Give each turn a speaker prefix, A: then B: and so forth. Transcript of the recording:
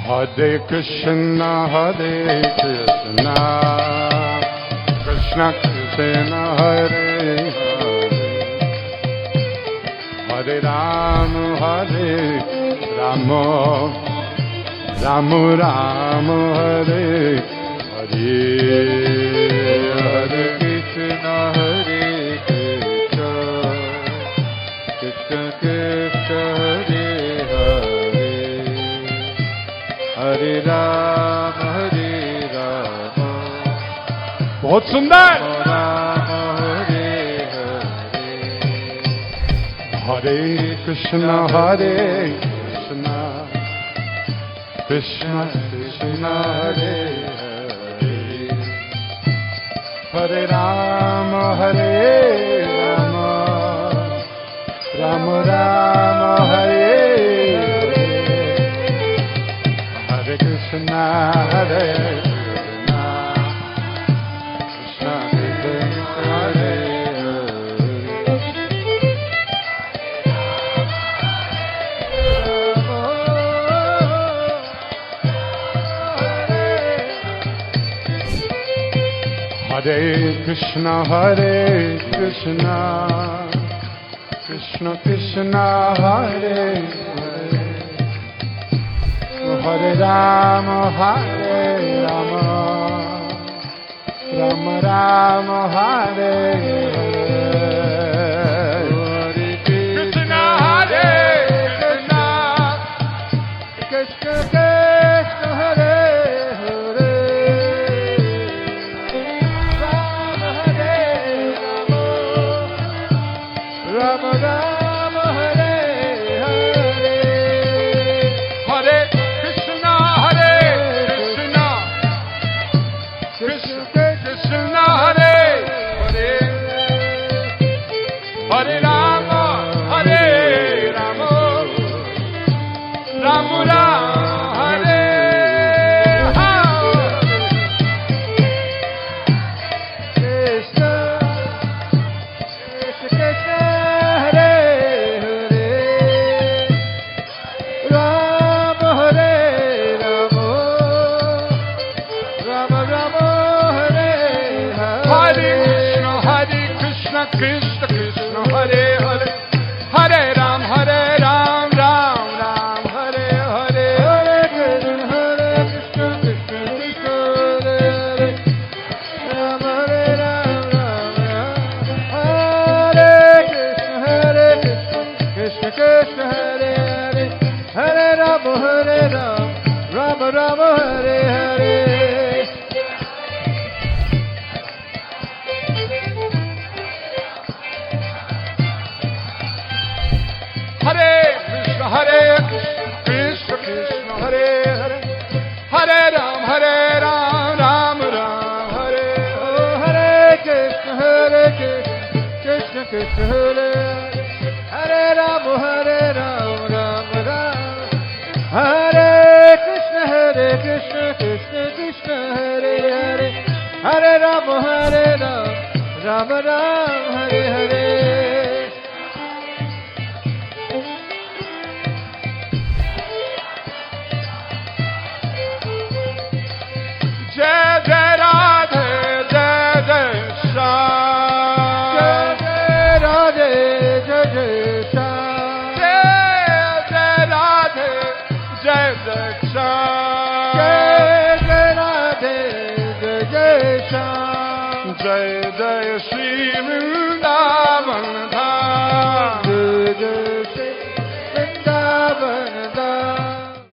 A: Hare Krishna, Krishna Krishna, Hare Hare, Hare Rama, Rama Rama, Hare Hare, Hare Krishna, Krishna Krishna, Hare Rama, बहुत सुंदर। हरे कृष्णा कृष्णा कृष्णा हरे हरे, हरे राम राम राम हरे हरे, हरे कृष्णा हरे Hare Krishna, Krishna Krishna, Hare Hare, Hare Rama, Rama Rama, Hare Hare, Hare Krishna, Krishna Krishna, Hare Rama Rama, Hare Hare, Hare Krishna, Krishna Krishna, Hare Hare, Hare Rama, Rama Rama, Hare Krishna, Krishna Krishna Krishna, Hare Hare, Hare Ram, Ram Ram, Hare Hare, Hare Krishna Krishna Krishna, Hare Hare, Ram Ram Hare Krishna Krishna Krishna, Hare Hare, Hare Ram, Ram Ram, Hare Hare. Hare Krishna Krishna Krishna, Hare Hare, Hare Ram, Ram Ram, Hare Hare, Krishna Krishna Krishna, Hare Hare, Ram Ram Hare Krishna Krishna Krishna, Hare Hare, Hare Ram Ram Ram, Hare Hare. Jai Jai Radhe, Jai Jai Shyam, Jai Jai Radhe, Jai Jai Shyam, Jai Jai Radhe, Jai Jai Shyam, Jai Jai Radhe, Jai Jai Shyam, Jai Jai Shri Vrindavan Dham.